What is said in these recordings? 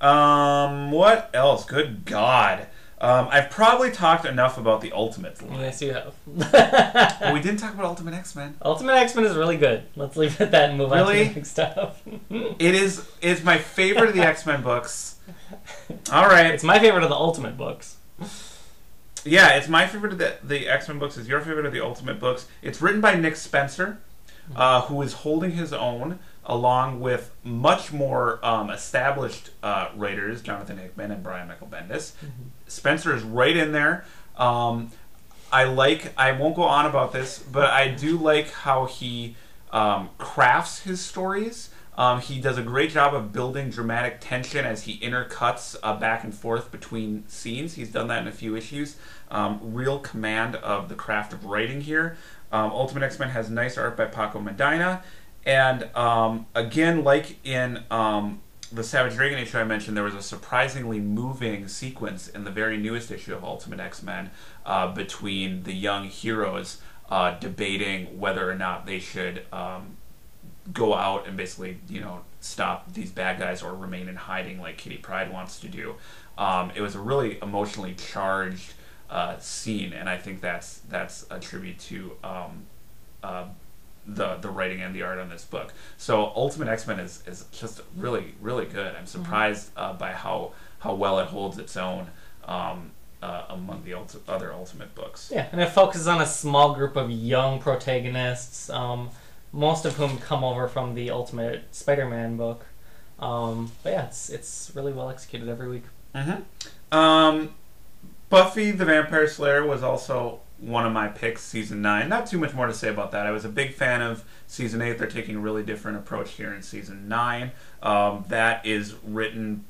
What else? Good God. I've probably talked enough about the Ultimates line. Yes, you have. But we didn't talk about Ultimate X-Men. Ultimate X-Men is really good. Let's leave it at that and move on to the next stuff. It's my favorite of the X-Men books. All right. It's my favorite of the Ultimate books. Yeah, it's my favorite of the X-Men books. It's your favorite of the Ultimate books. It's written by Nick Spencer, who is holding his own along with much more established writers, Jonathan Hickman and Brian Michael Bendis. Spencer is right in there. I won't go on about this, but I do like how he crafts his stories. He does a great job of building dramatic tension as he intercuts back and forth between scenes. He's done that in a few issues. Real command of the craft of writing here. Ultimate X-Men has nice art by Paco Medina. And again, like in the Savage Dragon issue I mentioned, there was a surprisingly moving sequence in the very newest issue of Ultimate X-Men between the young heroes debating whether or not they should go out and basically, stop these bad guys or remain in hiding like Kitty Pryde wants to do. It was a really emotionally charged scene, and I think that's a tribute to the writing and the art on this book. So Ultimate X-Men is just really, really good. I'm surprised by how well it holds its own among the other Ultimate books. Yeah, and it focuses on a small group of young protagonists, most of whom come over from the Ultimate Spider-Man book. But yeah, it's really well executed every week. Buffy the Vampire Slayer was also one of my picks, Season 9. Not too much more to say about that. I was a big fan of Season 8. They're taking a really different approach here in Season 9. That is written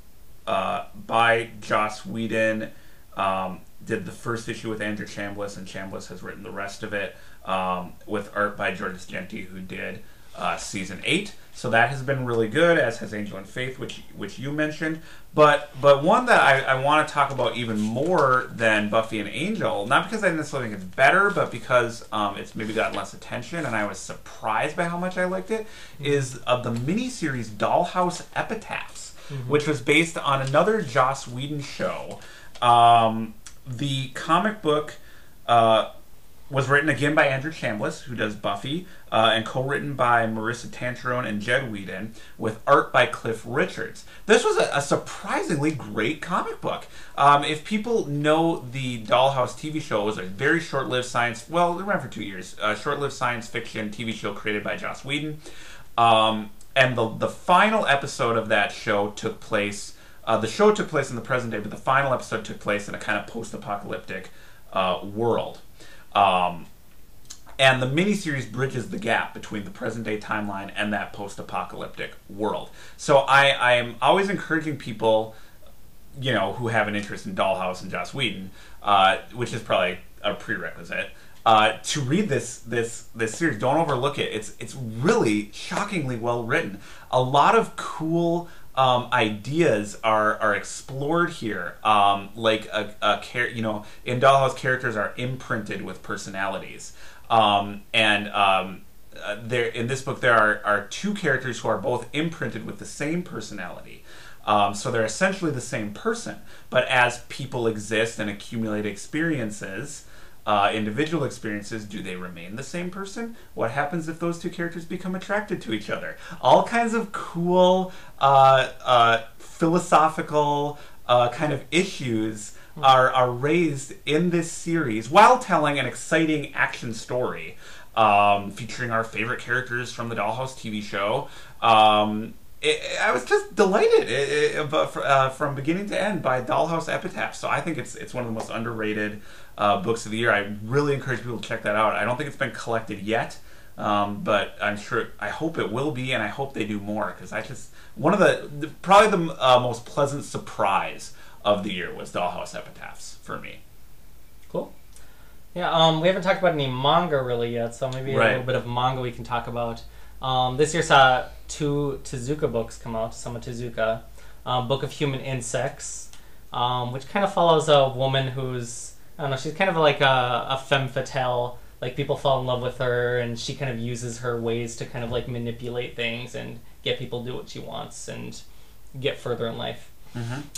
by Joss Whedon. Did the first issue with Andrew Chambliss, and Chambliss has written the rest of it with art by Georges Genti, who did Season 8. So that has been really good, as has Angel and Faith, which you mentioned. But one that I want to talk about even more than Buffy and Angel, not because I necessarily think it's better, but because it's maybe gotten less attention, and I was surprised by how much I liked it, is the miniseries Dollhouse Epitaphs, which was based on another Joss Whedon show. The comic book was written again by Andrew Chambliss, who does Buffy, and co-written by Marissa Tancherone and Jed Whedon, with art by Cliff Richards. This was a surprisingly great comic book. If people know the Dollhouse TV show, it was a very short-lived it ran for 2 years, short-lived science fiction TV show created by Joss Whedon. And the final episode of that show took place, the show took place in the present day, but the final episode took place in a kind of post-apocalyptic world. And the miniseries bridges the gap between the present-day timeline and that post-apocalyptic world. So I am always encouraging people, who have an interest in Dollhouse and Joss Whedon, which is probably a prerequisite, to read this series. Don't overlook it. It's really shockingly well written. A lot of cool ideas are explored here. Like in Dollhouse, characters are imprinted with personalities. There in this book there are two characters who are both imprinted with the same personality. So they're essentially the same person, but as people exist and accumulate experiences, individual experiences, do they remain the same person? What happens if those two characters become attracted to each other? All kinds of cool philosophical kind of issues are raised in this series while telling an exciting action story featuring our favorite characters from the Dollhouse TV show. I was just delighted from beginning to end by Dollhouse Epitaph. So I think it's one of the most underrated books of the year. I really encourage people to check that out. I don't think it's been collected yet, but I hope it will be, and I hope they do more, because one of probably the most pleasant surprise of the year was Dollhouse Epitaphs for me. Cool. Yeah, we haven't talked about any manga really yet, so maybe a little bit of manga we can talk about. This year saw 2 Tezuka books come out. Sama Tezuka, Book of Human Insects, which kind of follows a woman who's, I don't know, she's kind of like a femme fatale. Like, people fall in love with her, and she kind of uses her ways to kind of like manipulate things and get people to do what she wants and get further in life.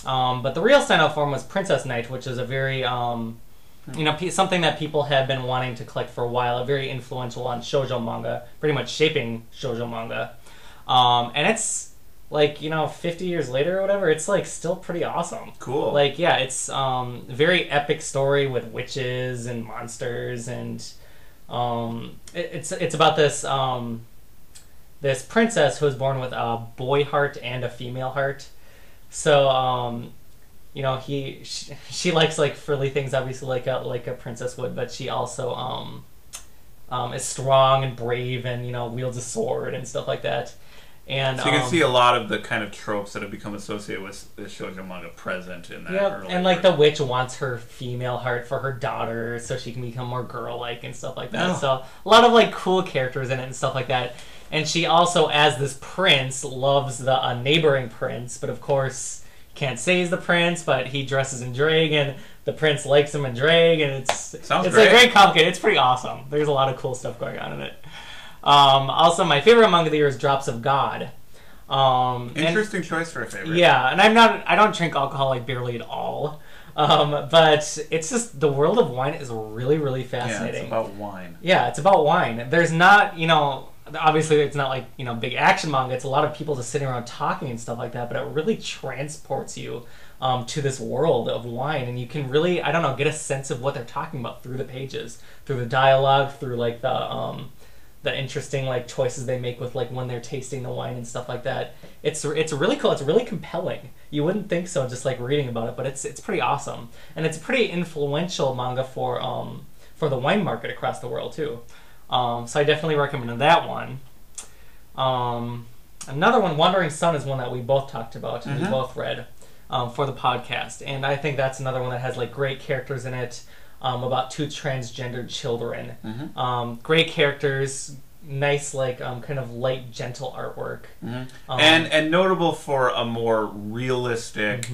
But the real standout form was Princess Knight, which is a very something that people have been wanting to collect for a while. Very influential on shoujo manga, pretty much shaping shoujo manga. And it's 50 years later or whatever, it's still pretty awesome. Cool. It's very epic story with witches and monsters, and it's about this this princess who was born with a boy heart and a female heart. So she likes frilly things, obviously, like a princess would, but she also is strong and brave and wields a sword and stuff like that. And so you can see a lot of the kind of tropes that have become associated with the shoujo manga present in that. Yeah, and the witch wants her female heart for her daughter so she can become more girl-like and stuff like that. So a lot of cool characters in it and stuff like that. And she also, as this prince, loves the neighboring prince, but of course can't say he's the prince, but he dresses in drag, and the prince likes him in drag, and it's very complicated. It's pretty awesome. There's a lot of cool stuff going on in it. Also, my favorite manga of the year is Drops of God. Interesting choice for a favorite. Yeah, and I don't drink alcohol barely at all. But it's just, the world of wine is really, really fascinating. Yeah, it's about wine. Yeah, it's about wine. There's not, obviously it's not big action manga. It's a lot of people just sitting around talking and stuff like that, but it really transports you to this world of wine, and you can really, get a sense of what they're talking about through the pages, through the dialogue, through the interesting choices they make with when they're tasting the wine and stuff like that. It's really cool. It's really compelling. You wouldn't think so just reading about it, but it's pretty awesome, and it's a pretty influential manga for the wine market across the world too. So I definitely recommend that one. Another one, Wandering Sun, is one that we both talked about and we both read for the podcast, and I think that's another one that has great characters in it. About two transgendered children. Great characters, nice, kind of light, gentle artwork. And notable for a more realistic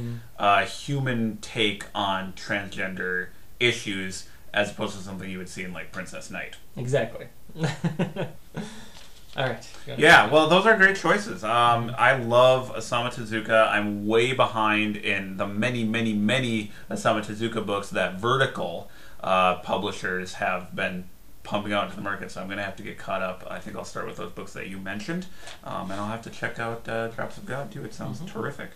human take on transgender issues, as opposed to something you would see in Princess Knight. Exactly. All right. Yeah, well, those are great choices. I love Osamu Tezuka. I'm way behind in the many, many, many Osamu Tezuka books that Vertical publishers have been pumping out into the market, so I'm going to have to get caught up. I think I'll start with those books that you mentioned, and I'll have to check out Drops of God, too. It sounds terrific.